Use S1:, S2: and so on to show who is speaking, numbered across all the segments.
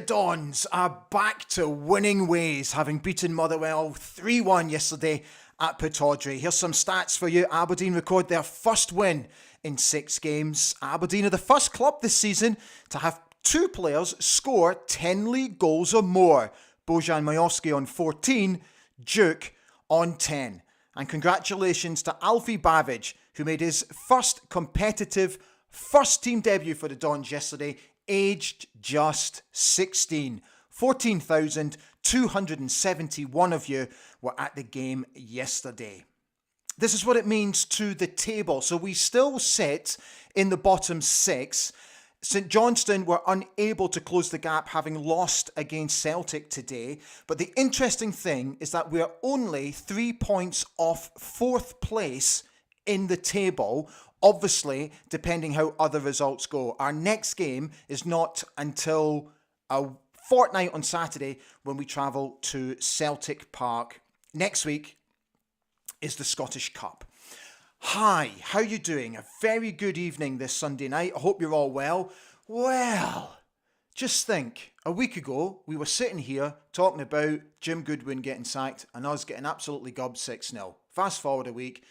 S1: Dons are back to winning ways, having beaten Motherwell 3-1 yesterday at Pittodrie. Here's some stats for you. Aberdeen record their first win in 6 games. Aberdeen are the first club this season to have 2 players score 10 league goals or more. Bojan Majowski on 14, Duke on 10. And congratulations to Alfie Bavidge, who made his first competitive first-team debut for the Dons yesterday, aged just 16. 14,271 of you were at the game yesterday. This is what it means to the table. So we still sit in the bottom 6. St Johnstone were unable to close the gap, having lost against Celtic today. But the interesting thing is that we're only 3 points off 4th place in the table, obviously, depending how other results go. Our next game is not until a fortnight on Saturday when we travel to Celtic Park. Next week is the Scottish Cup. Hi, how you doing? A very good evening this Sunday night. I hope you're all well. Well, just think, a week ago, we were sitting here talking about Jim Goodwin getting sacked and us getting absolutely gubbed 6-0. Fast forward a week,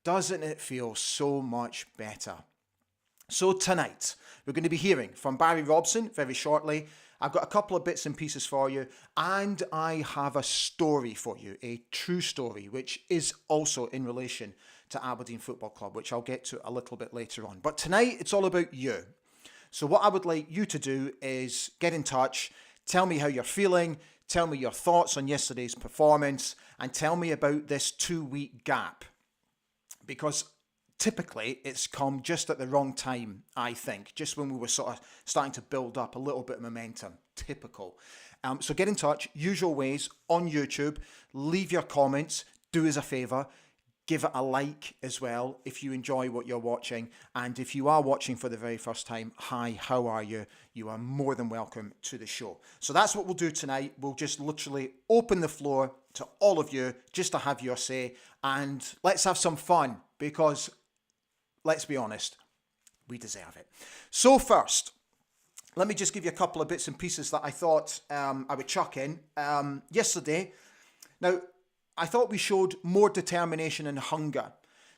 S1: doesn't it feel so much better? So tonight, we're going to be hearing from Barry Robson very shortly. I've got a couple of bits and pieces for you, and I have a story for you, a true story, which is also in relation to Aberdeen Football Club, which I'll get to a little bit later on. But tonight, it's all about you. So what I would like you to do is get in touch, tell me how you're feeling, tell me your thoughts on yesterday's performance, and tell me about this 2-week gap. Because typically it's come just at the wrong time, I think, just when we were sort of starting to build up a little bit of momentum. Typical. So get in touch, usual ways, on YouTube. Leave your comments. Do us a favour. Give it a like as well if you enjoy what you're watching. And if you are watching for the very first time, hi, how are you? You are more than welcome to the show. So that's what we'll do tonight. We'll just literally open the floor to all of you just to have your say. And let's have some fun because, let's be honest, we deserve it. So first, let me just give you a couple of bits and pieces that I thought I would chuck in. Yesterday, now, I thought we showed more determination and hunger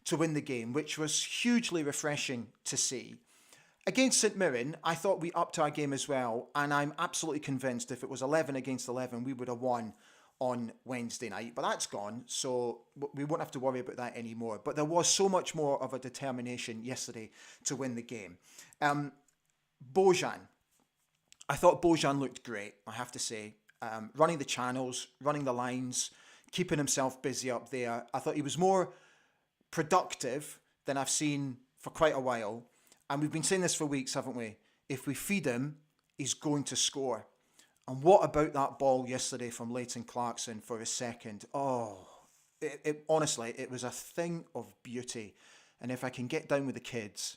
S1: to win the game, which was hugely refreshing to see. Against St Mirren, I thought we upped our game as well, and I'm absolutely convinced if it was 11 against 11, we would have won on Wednesday night. But that's gone, so we won't have to worry about that anymore. But there was so much more of a determination yesterday to win the game. Bojan. I thought Bojan looked great, I have to say. Running the channels, running the lines, keeping himself busy up there. I thought he was more productive than I've seen for quite a while. And we've been saying this for weeks, haven't we? If we feed him, he's going to score. And what about that ball yesterday from Leighton Clarkson for his second? Oh, honestly, it was a thing of beauty. And if I can get down with the kids,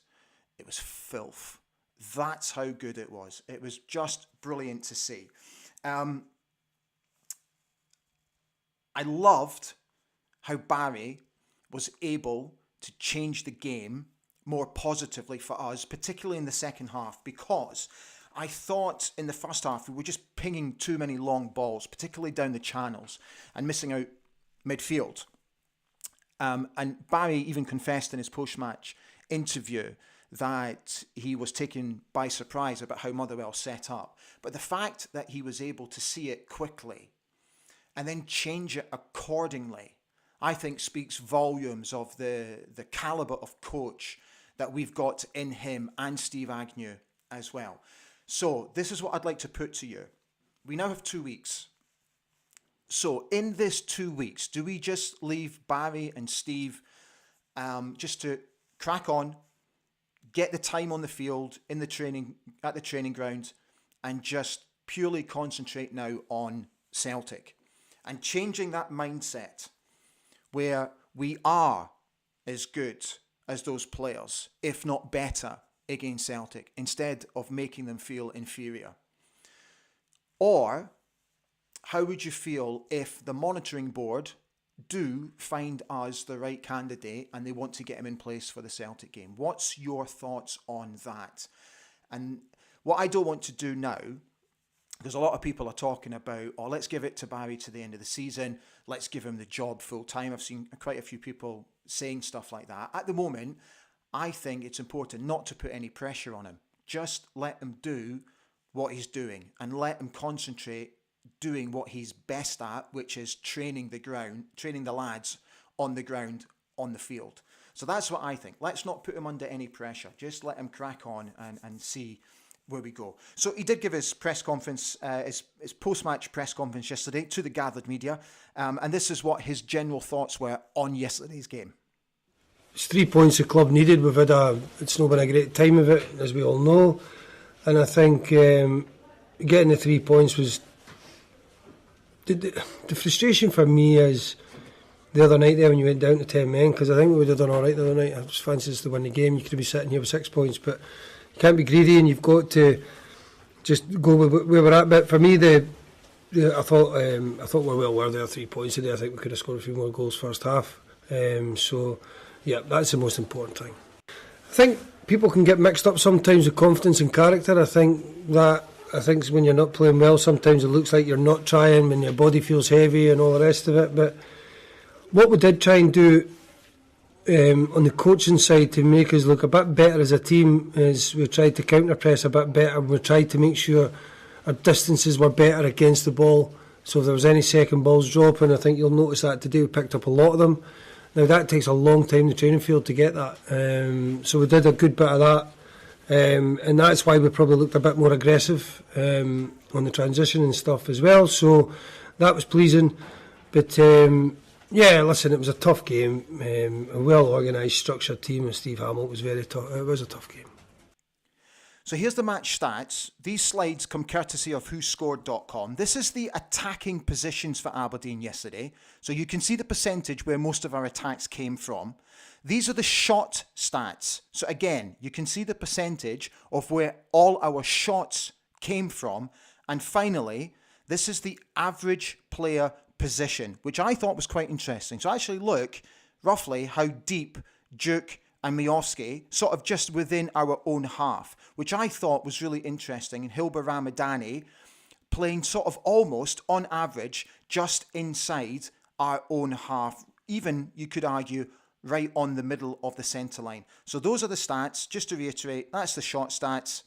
S1: it was filth. That's how good it was. It was just brilliant to see. I loved how Barry was able to change the game more positively for us, particularly in the second half, because I thought in the first half we were just pinging too many long balls, particularly down the channels, and missing out midfield. And Barry even confessed in his post-match interview that he was taken by surprise about how Motherwell set up. But the fact that he was able to see it quickly and then change it accordingly, I think speaks volumes of the calibre of coach that we've got in him and Steve Agnew as well. So this is what I'd like to put to you. We now have 2 weeks. So in this 2 weeks, do we just leave Barry and Steve just to crack on, get the time on the field, at the training ground, and just purely concentrate now on Celtic? And changing that mindset where we are as good as those players, if not better, against Celtic, instead of making them feel inferior. Or how would you feel if the monitoring board do find us the right candidate and they want to get him in place for the Celtic game? What's your thoughts on that? And what I don't want to do now Because a lot of people are talking about, oh, let's give it to Barry to the end of the season. Let's give him the job full time. I've seen quite a few people saying stuff like that. At the moment, I think it's important not to put any pressure on him. Just let him do what he's doing and let him concentrate doing what he's best at, which is training the lads on the ground, on the field. So that's what I think. Let's not put him under any pressure. Just let him crack on and see where we go. So he did give his press conference, his post-match press conference yesterday to the gathered media, and this is what his general thoughts were on yesterday's game.
S2: It's 3 points the club needed. It's not been a great time of it, as we all know, and I think getting the 3 points was the frustration for me is the other night there when you went down to 10 men, because I think we would have done all right the other night. I just fancied us to win the game. You could be sitting here with 6 points, but you can't be greedy, and you've got to just go with where we're at. But for me, I thought we're well worthy of 3 points today. I think we could have scored a few more goals first half. So yeah, that's the most important thing. I think people can get mixed up sometimes with confidence and character. I think when you're not playing well, sometimes it looks like you're not trying when your body feels heavy and all the rest of it. But what we did try and do on the coaching side to make us look a bit better as a team is we tried to counter press a bit better. We tried to make sure our distances were better against the ball. So if there was any second balls dropping, I think you'll notice that today we picked up a lot of them. Now that takes a long time in the training field to get that. So we did a good bit of that. And that's why we probably looked a bit more aggressive on the transition and stuff as well. So that was pleasing. But yeah, listen, it was a tough game. A well-organised, structured team with Steve Hamill. It was very tough. It was a tough game.
S1: So here's the match stats. These slides come courtesy of WhoScored.com. This is the attacking positions for Aberdeen yesterday. So you can see the percentage where most of our attacks came from. These are the shot stats. So again, you can see the percentage of where all our shots came from. And finally, this is the average player position, which I thought was quite interesting. So actually look roughly how deep Duke and Miovski, sort of just within our own half, which I thought was really interesting. And Hilbert Ramadani playing sort of almost on average just inside our own half, even you could argue right on the middle of the centre line. So those are the stats. Just to reiterate, that's the shot stats.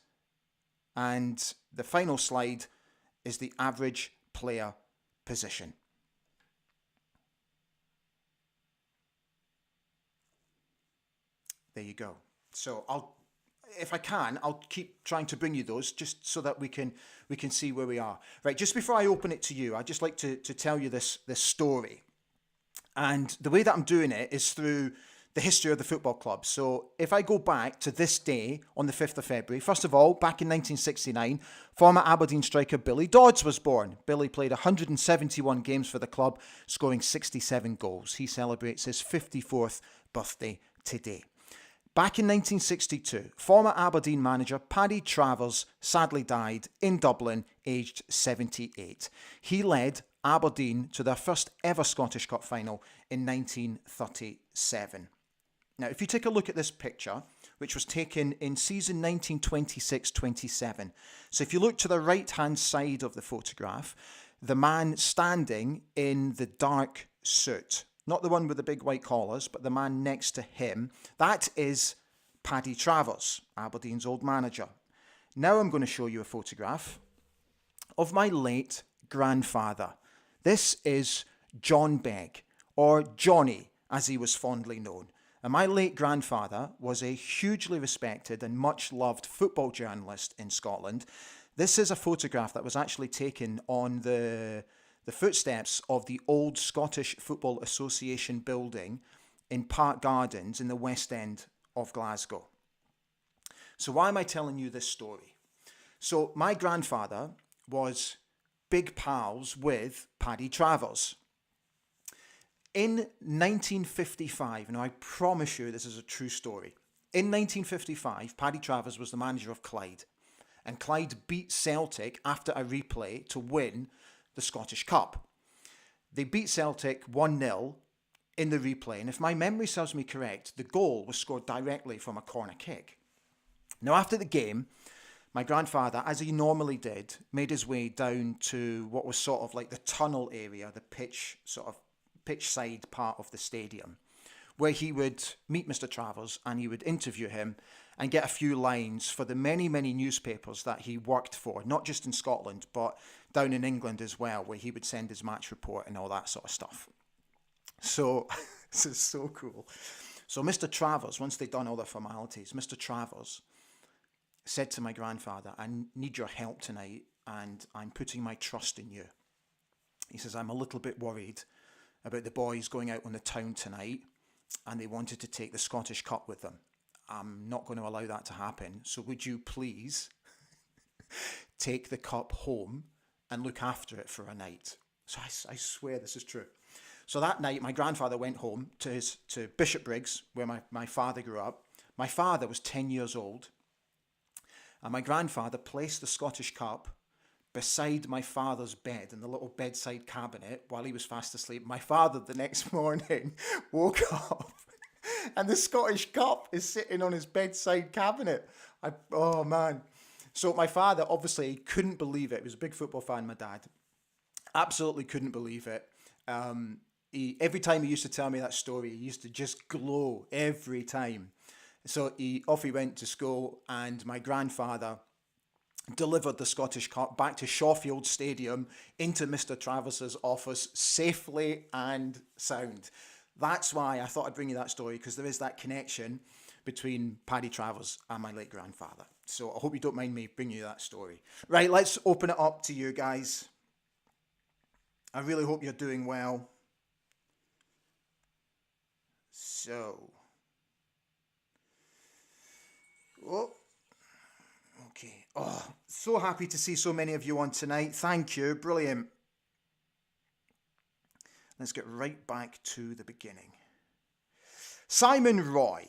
S1: And the final slide is the average player position. There you go. So if I can, I'll keep trying to bring you those just so that we can see where we are. Right, just before I open it to you, I'd just like to tell you this story. And the way that I'm doing it is through the history of the football club. So if I go back to this day on the 5th of February, first of all, back in 1969, former Aberdeen striker Billy Dodds was born. Billy played 171 games for the club, scoring 67 goals. He celebrates his 54th birthday today. Back in 1962, former Aberdeen manager Paddy Travers sadly died in Dublin, aged 78. He led Aberdeen to their first ever Scottish Cup final in 1937. Now, if you take a look at this picture, which was taken in season 1926-27, so if you look to the right-hand side of the photograph, the man standing in the dark suit, not the one with the big white collars, but the man next to him, that is Paddy Travers, Aberdeen's old manager. Now I'm going to show you a photograph of my late grandfather. This is John Begg, or Johnny, as he was fondly known. And my late grandfather was a hugely respected and much loved football journalist in Scotland. This is a photograph that was actually taken on the footsteps of the old Scottish Football Association building in Park Gardens in the West End of Glasgow. So why am I telling you this story? So my grandfather was big pals with Paddy Travers. In 1955, and I promise you this is a true story, in 1955, Paddy Travers was the manager of Clyde, and Clyde beat Celtic after a replay to win the Scottish Cup. They beat Celtic 1-0 in the replay, and if my memory serves me correct, the goal was scored directly from a corner kick. Now, after the game, my grandfather, as he normally did, made his way down to what was sort of like the tunnel area, the pitch side part of the stadium, where he would meet Mr. Travers and he would interview him and get a few lines for the many, many newspapers that he worked for, not just in Scotland, but down in England as well, where he would send his match report and all that sort of stuff. So, this is so cool. So Mr. Travers, once they'd done all the formalities, Mr. Travers said to my grandfather, I need your help tonight, and I'm putting my trust in you. He says, I'm a little bit worried about the boys going out on the town tonight, and they wanted to take the Scottish Cup with them. I'm not going to allow that to happen. So would you please take the cup home and look after it for a night? So I swear this is true. So that night, my grandfather went home to Bishopbriggs, where my father grew up. My father was 10 years old. And my grandfather placed the Scottish Cup beside my father's bed in the little bedside cabinet while he was fast asleep. My father, the next morning, woke up and the Scottish Cup is sitting on his bedside cabinet. Oh, man. So my father obviously couldn't believe it. He was a big football fan, my dad. Absolutely couldn't believe it. Every time he used to tell me that story, he used to just glow every time. So off he went to school, and my grandfather delivered the Scottish Cup back to Shawfield Stadium into Mr. Travers's office safely and sound. That's why I thought I'd bring you that story, because there is that connection between Paddy Travers and my late grandfather. So I hope you don't mind me bringing you that story. Right, let's open it up to you guys. I really hope you're doing well. So, okay. Oh, so happy to see so many of you on tonight. Thank you. Brilliant. Let's get right back to the beginning. Simon Roy.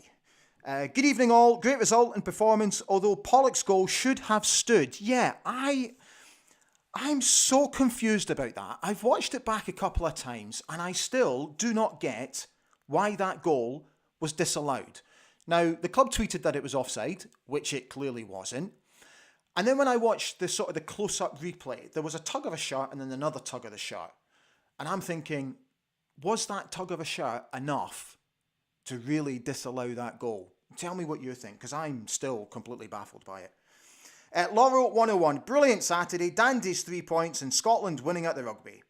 S1: Good evening all. Great result and performance, although Pollock's goal should have stood. Yeah, I'm so confused about that. I've watched it back a couple of times and I still do not get why that goal was disallowed. Now, the club tweeted that it was offside, which it clearly wasn't. And then when I watched the sort of the close-up replay, there was a tug of a shirt and then another tug of the shirt. And I'm thinking, was that tug of a shirt enough to really disallow that goal? Tell me what you think, because I'm still completely baffled by it. Laurel 101, brilliant Saturday, Dandy's 3 points and Scotland winning at the rugby.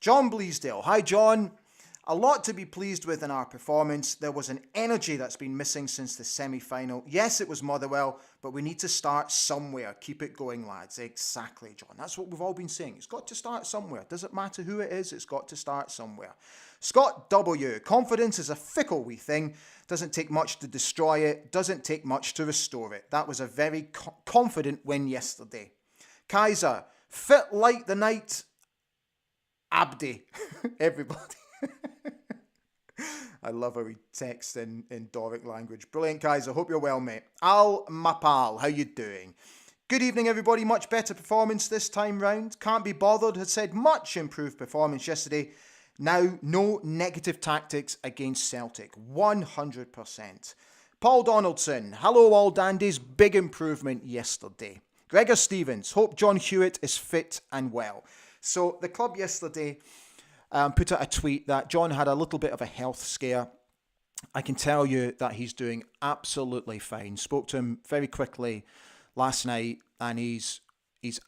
S1: John Bleasdale, hi John. A lot to be pleased with in our performance. There was an energy that's been missing since the semi-final. Yes, it was Motherwell, but we need to start somewhere. Keep it going, lads. Exactly, John. That's what we've all been saying. It's got to start somewhere. Doesn't matter who it is, it's got to start somewhere. Scott W. Confidence is a fickle wee thing. Doesn't take much to destroy it. Doesn't take much to restore it. That was a very confident win yesterday. Kaiser, fit like the night. Abdi. Everybody. I love how he texts in Doric language. Brilliant, guys. I hope you're well, mate. Al Mapal, how you doing? Good evening, everybody. Much better performance this time round. Can't be bothered. Had said much improved performance yesterday. Now, no negative tactics against Celtic. 100%. Paul Donaldson. Hello, all dandies. Big improvement yesterday. Gregor Stevens. Hope John Hewitt is fit and well. So, the club yesterday put out a tweet that John had a little bit of a health scare. I can tell you that he's doing absolutely fine. Spoke to him very quickly last night and he's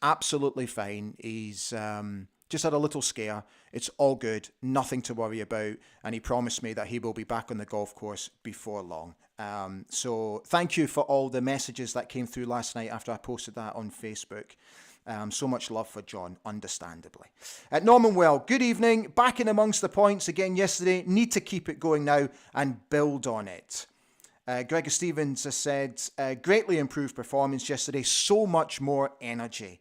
S1: absolutely fine. He's just had a little scare. It's all good. Nothing to worry about. And he promised me that he will be back on the golf course before long. So thank you for all the messages that came through last night after I posted that on Facebook. So much love for John, understandably. At Norman Well, good evening. Back in amongst the points again yesterday. Need to keep it going now and build on it. Gregor Stevens has said, greatly improved performance yesterday. So much more energy.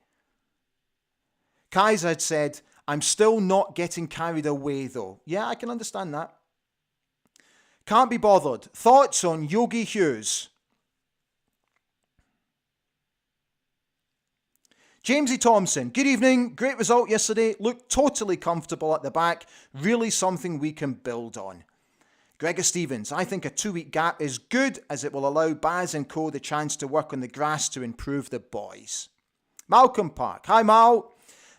S1: Kaiser had said, I'm still not getting carried away though. Yeah, I can understand that. Can't be bothered. Thoughts on Yogi Hughes? Jamesy Thompson, good evening. Great result yesterday. Looked totally comfortable at the back. Really something we can build on. Gregor Stevens, I think a 2-week gap is good as it will allow Baz and co the chance to work on the grass to improve the boys. Malcolm Park, hi Mal.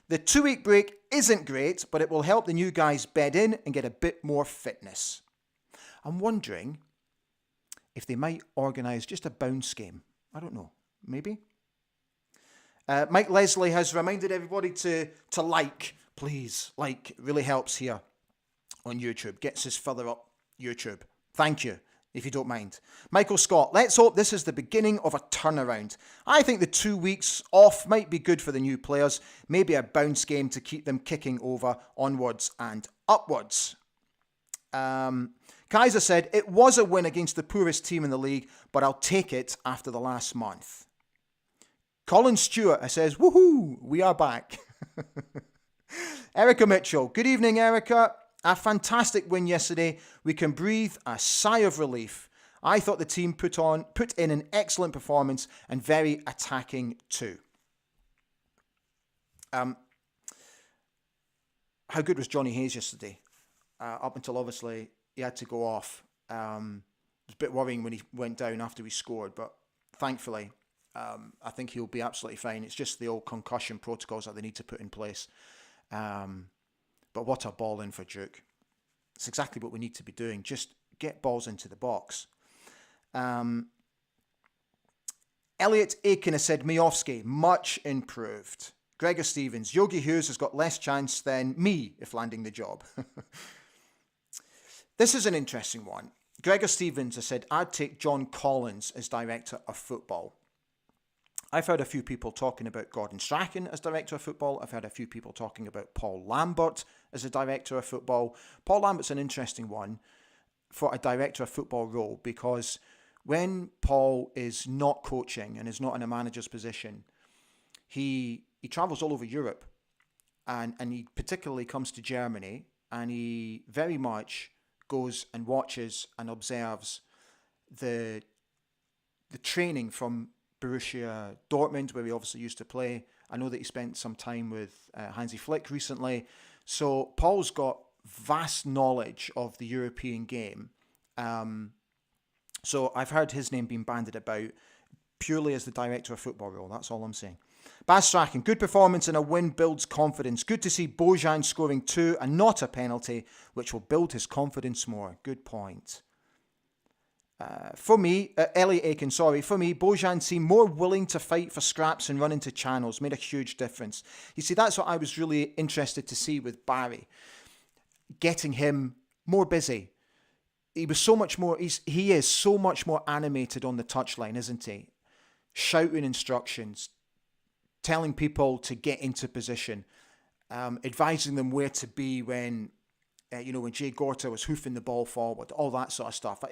S1: The 2-week break isn't great, but it will help the new guys bed in and get a bit more fitness. I'm wondering if they might organise just a bounce game. I don't know, maybe? Mike Leslie has reminded everybody to like, please. Like, really helps here on YouTube. Gets us further up YouTube. Thank you, if you don't mind. Michael Scott, let's hope this is the beginning of a turnaround. I think the 2 weeks off might be good for the new players. Maybe a bounce game to keep them kicking over onwards and upwards. Kaiser said, it was a win against the poorest team in the league, but I'll take it after the last month. Colin Stewart says, woohoo, we are back. Erica Mitchell, good evening, Erica. A fantastic win yesterday. We can breathe a sigh of relief. I thought the team put in an excellent performance and very attacking too. How good was Johnny Hayes yesterday? Up until obviously he had to go off. It was a bit worrying when he went down after we scored, but thankfully I think he'll be absolutely fine. It's just the old concussion protocols that they need to put in place. But what a ball in for Duke. It's exactly what we need to be doing. Just get balls into the box. Elliot Aiken has said, Miofsky, much improved. Gregor Stevens, Yogi Hughes has got less chance than me if landing the job. This is an interesting one. Gregor Stevens has said, I'd take John Collins as director of football. I've heard a few people talking about Gordon Strachan as director of football. I've heard a few people talking about Paul Lambert as a director of football. Paul Lambert's an interesting one for a director of football role because when Paul is not coaching and is not in a manager's position, he travels all over Europe and he particularly comes to Germany and he very much goes and watches and observes the training from Borussia Dortmund, where he obviously used to play. I know that he spent some time with Hansi Flick recently. So Paul's got vast knowledge of the European game. So I've heard his name being bandied about purely as the director of football role. That's all I'm saying. Baz Strachan, good performance and a win builds confidence. Good to see Bojan scoring 2 and not a penalty, which will build his confidence more. Good point. For me, Elliot Aiken, for me, Bojan seemed more willing to fight for scraps and run into channels. Made a huge difference. You see, that's what I was really interested to see with Barry. Getting him more busy. He was so much more, he is so much more animated on the touchline, isn't he? Shouting instructions, telling people to get into position, advising them where to be when Jay Gorta was hoofing the ball forward, all that sort of stuff.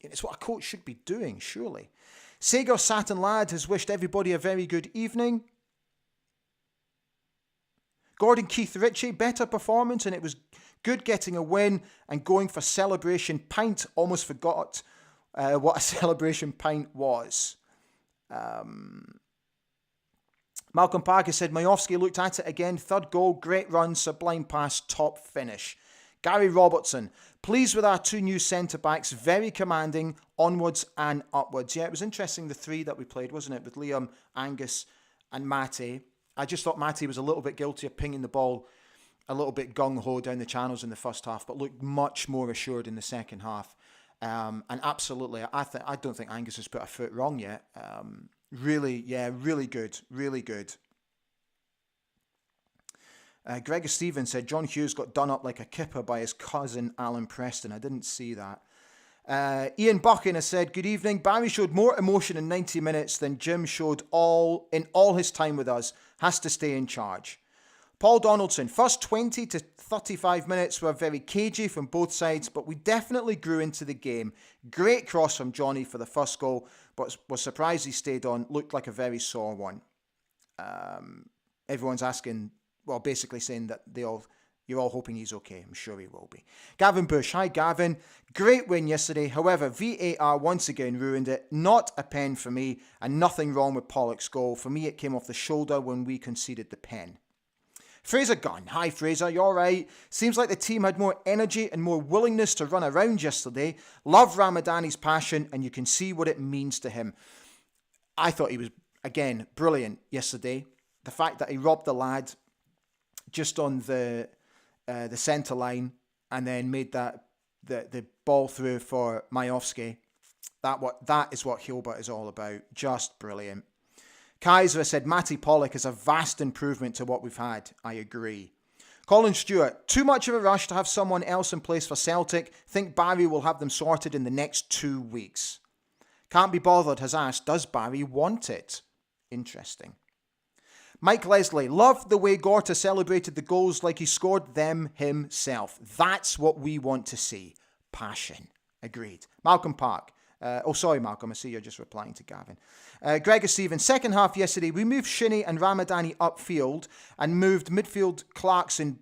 S1: It's what a coach should be doing, surely. Sager Saturn Lad has wished everybody a very good evening. Gordon Keith Ritchie, better performance, and it was good getting a win and going for celebration pint. Almost forgot what a celebration pint was. Malcolm Parker said, Majowski looked at it again. Third goal, great run, sublime pass, top finish. Gary Robertson, pleased with our 2 new centre-backs, very commanding, onwards and upwards. Yeah, it was interesting, the 3 that we played, wasn't it, with Liam, Angus and Matty. I just thought Matty was a little bit guilty of pinging the ball a little bit gung-ho down the channels in the first half, but looked much more assured in the second half. And absolutely, I don't think Angus has put a foot wrong yet. Really good, really good. Gregor Stevens said, John Hughes got done up like a kipper by his cousin Alan Preston. I didn't see that. Ian Buchan has said, good evening. Barry showed more emotion in 90 minutes than Jim showed in all his time with us. Has to stay in charge. Paul Donaldson, first 20 to 35 minutes were very cagey from both sides, but we definitely grew into the game. Great cross from Johnny for the first goal, but was surprised he stayed on. Looked like a very sore one. Everyone's asking, well, basically saying that you're all hoping he's okay. I'm sure he will be. Gavin Bush, hi Gavin. Great win yesterday. However, VAR once again ruined it. Not a pen for me, and nothing wrong with Pollock's goal. For me, it came off the shoulder when we conceded the pen. Fraser Gunn. Hi, Fraser. You all right? Seems like the team had more energy and more willingness to run around yesterday. Love Ramadani's passion, and you can see what it means to him. I thought he was, again, brilliant yesterday. The fact that he robbed the lad just on the centre line and then made that the ball through for Majowski. That is what Hilbert is all about. Just brilliant. Kaiser said, Matty Pollock is a vast improvement to what we've had. I agree. Colin Stewart, too much of a rush to have someone else in place for Celtic. Think Barry will have them sorted in the next 2 weeks. Can't Be Bothered has asked, does Barry want it? Interesting. Mike Leslie, loved the way Gorta celebrated the goals like he scored them himself. That's what we want to see. Passion. Agreed. Malcolm Park. Sorry, Malcolm. I see you're just replying to Gavin. Gregor Stevens, second half yesterday, we moved Shinnie and Ramadani upfield and moved midfield Clarkson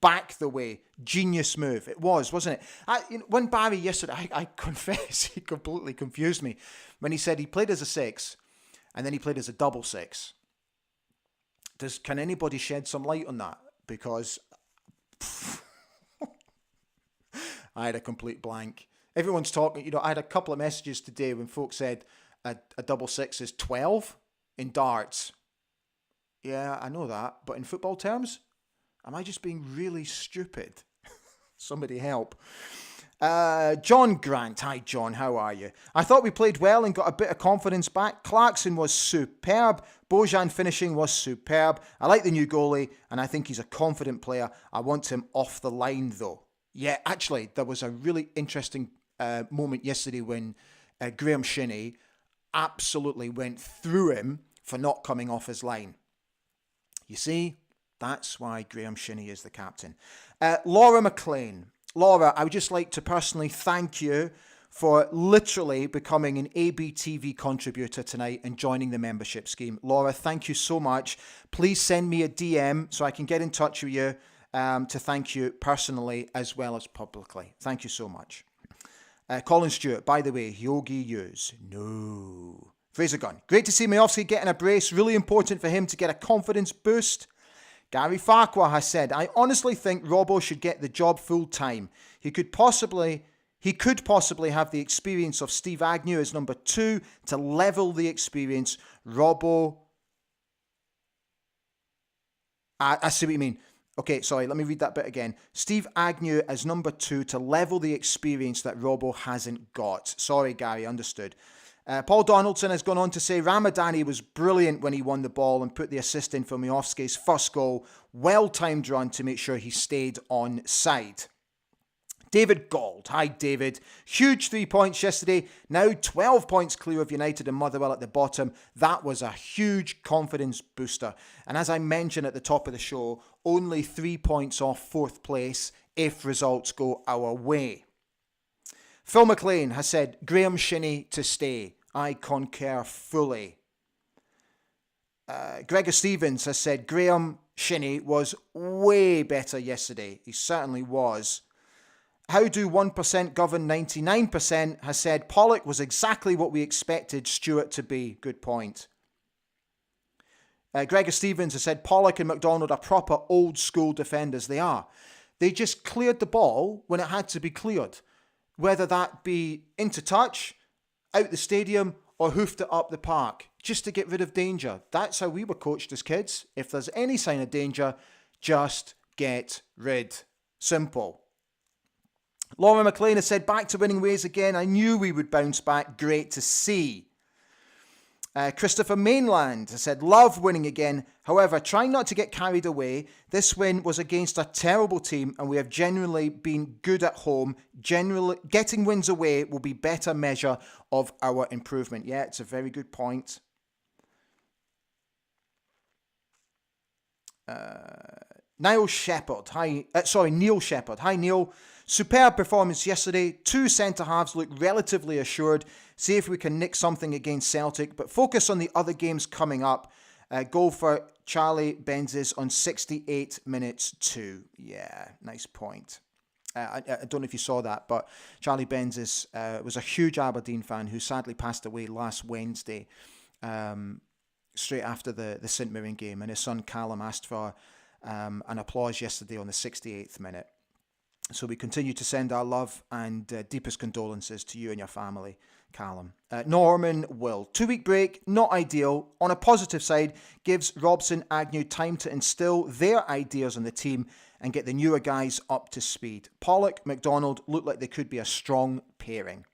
S1: back the way. Genius move. It was, wasn't it? When Barry yesterday, I confess, he completely confused me when he said he played as a 6 and then he played as a double 6. Can anybody shed some light on that? Because I had a complete blank. Everyone's talking, I had a couple of messages today when folks said a double 6 is 12 in darts. Yeah, I know that. But in football terms, am I just being really stupid? Somebody help. John Grant. Hi, John. How are you? I thought we played well and got a bit of confidence back. Clarkson was superb. Bojan finishing was superb. I like the new goalie, and I think he's a confident player. I want him off the line, though. Yeah, actually, there was a really interesting moment yesterday when Graham Shinnie absolutely went through him for not coming off his line. You see, that's why Graham Shinnie is the captain. Laura McLean. Laura, I would just like to personally thank you for literally becoming an ABTV contributor tonight and joining the membership scheme. Laura, thank you so much. Please send me a DM so I can get in touch with you to thank you personally as well as publicly. Thank you so much. Colin Stewart, by the way, Yogi Hughes. No. Fraser Gunn. Great to see Majowski getting a brace. Really important for him to get a confidence boost. Gary Farquhar has said, I honestly think Robbo should get the job full time. He could possibly have the experience of Steve Agnew as number 2 to level the experience. Robbo. I see what you mean. Okay, sorry, let me read that bit again. Steve Agnew as number 2 to level the experience that Robbo hasn't got. Sorry, Gary, understood. Paul Donaldson has gone on to say Ramadani was brilliant when he won the ball and put the assist in for Majowski's first goal. Well-timed run to make sure he stayed on side. David Gold. Hi, David. Huge 3 points yesterday. Now 12 points clear of United and Motherwell at the bottom. That was a huge confidence booster. And as I mentioned at the top of the show, only 3 points off 4th place if results go our way. Phil McLean has said, Graham Shinnie to stay. I concur fully. Gregor Stevens has said, Graham Shinnie was way better yesterday. He certainly was. How do 1% govern 99% has said, Pollock was exactly what we expected Stewart to be. Good point. Gregor Stevens has said, Pollock and McDonald are proper old school defenders. They are. They just cleared the ball when it had to be cleared. Whether that be into touch, out the stadium, or hoofed it up the park, just to get rid of danger. That's how we were coached as kids. If there's any sign of danger, just get rid. Simple. Laura McLean has said, back to winning ways again. I knew we would bounce back. Great to see. Christopher Mainland has said, love winning again. However, trying not to get carried away. This win was against a terrible team and we have generally been good at home. Generally, getting wins away will be better measure of our improvement. Yeah, it's a very good point. Neil Shepherd. Neil Shepherd. Hi, Neil. Superb performance yesterday. 2 centre-halves look relatively assured. See if we can nick something against Celtic, but focus on the other games coming up. Goal for Charlie Benzes on 68 minutes too. Yeah, nice point. I don't know if you saw that, but Charlie Benzes was a huge Aberdeen fan who sadly passed away last Wednesday, straight after the St Mirren game, and his son Callum asked for and applause yesterday on the 68th minute. So we continue to send our love and deepest condolences to you and your family, Callum. Norman Will. 2-week break, not ideal. On a positive side, gives Robson, Agnew time to instill their ideas on the team and get the newer guys up to speed. Pollock, McDonald look like they could be a strong pairing.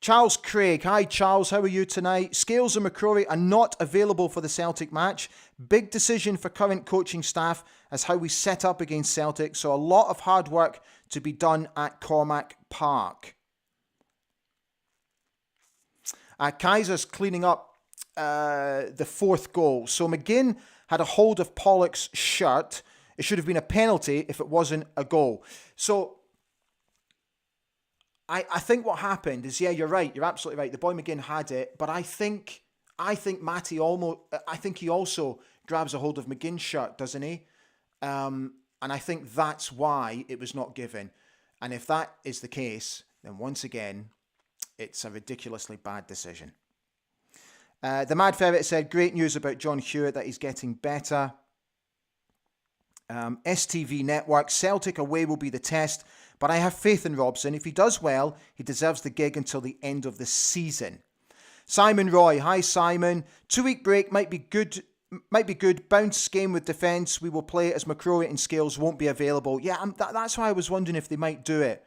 S1: Charles Craig. Hi, Charles. How are you tonight? Scales and McCrory are not available for the Celtic match. Big decision for current coaching staff as how we set up against Celtic. So a lot of hard work to be done at Cormack Park. Kaiser's cleaning up the fourth goal. So McGinn had a hold of Pollock's shirt. It should have been a penalty if it wasn't a goal. So I think what happened is, yeah, you're right. You're absolutely right. The boy McGinn had it, but I think Matty he also grabs a hold of McGinn's shirt, doesn't he? And I think that's why it was not given. And if that is the case, then once again, it's a ridiculously bad decision. The Mad Ferret said, great news about John Hewitt, that he's getting better. STV Network, Celtic away will be the test, but I have faith in Robson. If he does well, he deserves the gig until the end of the season. Simon Roy, hi Simon. 2-week break might be good. Bounce game with defence. We will play as McCrory and Scales won't be available. Yeah, that's why I was wondering if they might do it.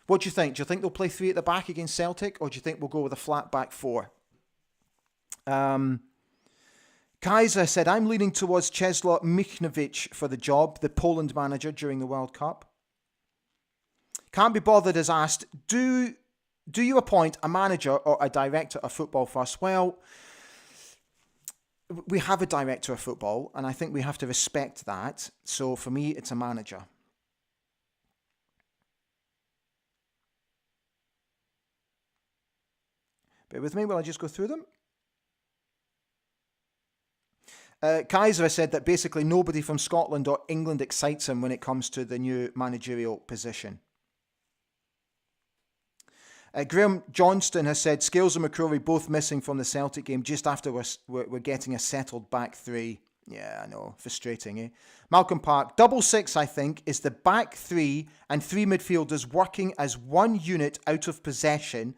S1: What do you think? Do you think they'll play 3 at the back against Celtic, or do you think we'll go with a flat back 4? Kaiser said, I'm leaning towards Czesław Michniewicz for the job, the Poland manager during the World Cup. Can't Be Bothered has asked, do you appoint a manager or a director of football first? Well, we have a director of football, and I think we have to respect that. So for me, it's a manager. Bear with me while I just go through them. Kaiser said that basically nobody from Scotland or England excites him when it comes to the new managerial position. Graham Johnston has said Scales and McCrory both missing from the Celtic game just after we're getting a settled back 3. Yeah, I know. Frustrating, eh? Malcolm Park. 6-6, I think, is the back 3 and 3 midfielders working as one unit out of possession,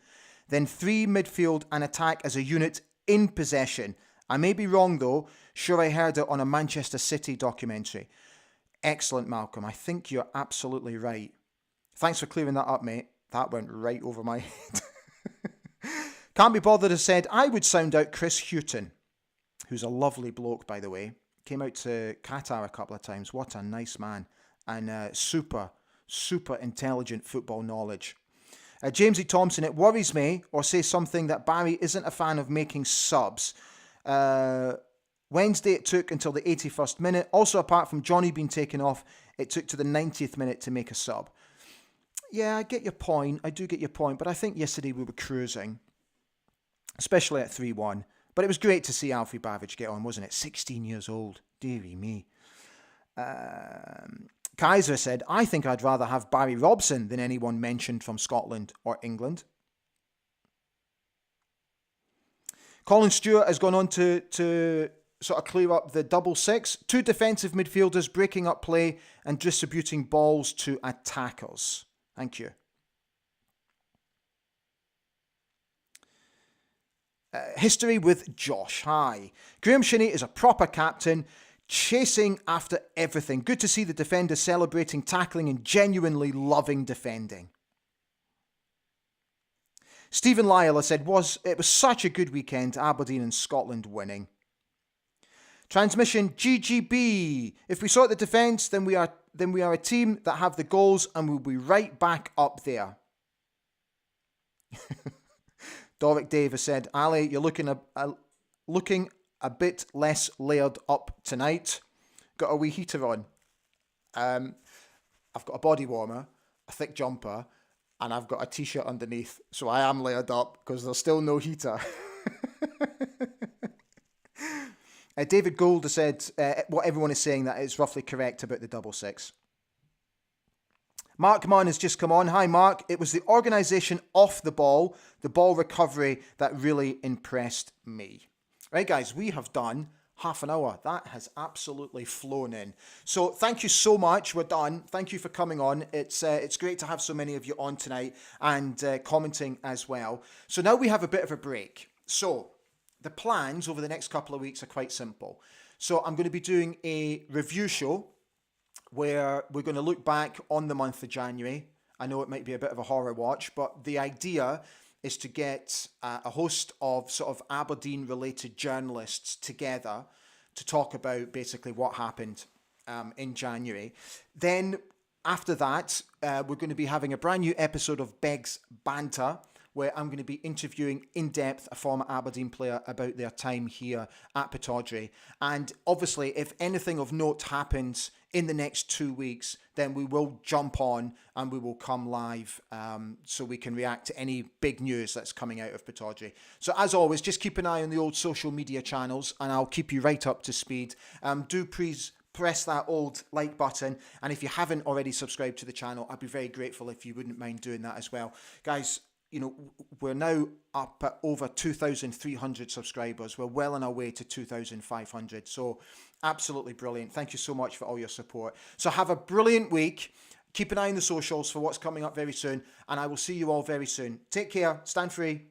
S1: then 3 midfield and attack as a unit in possession. I may be wrong, though. Sure, I heard it on a Manchester City documentary. Excellent, Malcolm. I think you're absolutely right. Thanks for clearing that up, mate. That went right over my head. Can't Be Bothered has said, I would sound out Chris Hughton, who's a lovely bloke, by the way. Came out to Qatar a couple of times. What a nice man. And super intelligent football knowledge. Jamesy Thompson, it worries me, or say something, that Barry isn't a fan of making subs. Wednesday it took until the 81st minute. Also, apart from Johnny being taken off, it took to the 90th minute to make a sub. Yeah, I get your point. I do get your point. But I think yesterday we were cruising, especially at 3-1. But it was great to see Alfie Bavidge get on, wasn't it? 16 years old. Deary me. Kaiser said, I think I'd rather have Barry Robson than anyone mentioned from Scotland or England. Colin Stewart has gone on to sort of clear up the 6-6. 2 defensive midfielders breaking up play and distributing balls to attackers. Thank you. History with Josh. Hi. Graham Shinney is a proper captain, chasing after everything. Good to see the defenders celebrating, tackling and genuinely loving defending. Stephen Lyle said, it was such a good weekend, Aberdeen and Scotland winning. Transmission, GGB. If we sort the defence, then we are a team that have the goals and we'll be right back up there. Doric Dave has said, Ali, you're looking a bit less layered up tonight. Got a wee heater on. I've got a body warmer, a thick jumper, and I've got a t-shirt underneath. So I am layered up because there's still no heater. David Gould has said what everyone is saying, that is roughly correct about the 6-6. Mark Munn has just come on. Hi, Mark. It was the organisation off the ball recovery that really impressed me. Right, guys, we have done half an hour. That has absolutely flown in. So thank you so much. We're done. Thank you for coming on. It's great to have so many of you on tonight and commenting as well. So now we have a bit of a break. So the plans over the next couple of weeks are quite simple. So I'm going to be doing a review show where we're going to look back on the month of January. I know it might be a bit of a horror watch, but the idea is to get a host of sort of Aberdeen related journalists together to talk about basically what happened in January. Then after that, we're going to be having a brand new episode of Beg's Banter, where I'm going to be interviewing in depth a former Aberdeen player about their time here at Pittodrie. And obviously, if anything of note happens in the next 2 weeks, then we will jump on and we will come live so we can react to any big news that's coming out of Pittodrie. So as always, just keep an eye on the old social media channels and I'll keep you right up to speed. Do please press that old like button. And if you haven't already subscribed to the channel, I'd be very grateful if you wouldn't mind doing that as well. Guys, you know, we're now up at over 2,300 subscribers. We're well on our way to 2,500. So absolutely brilliant. Thank you so much for all your support. So have a brilliant week. Keep an eye on the socials for what's coming up very soon. And I will see you all very soon. Take care. Stand free.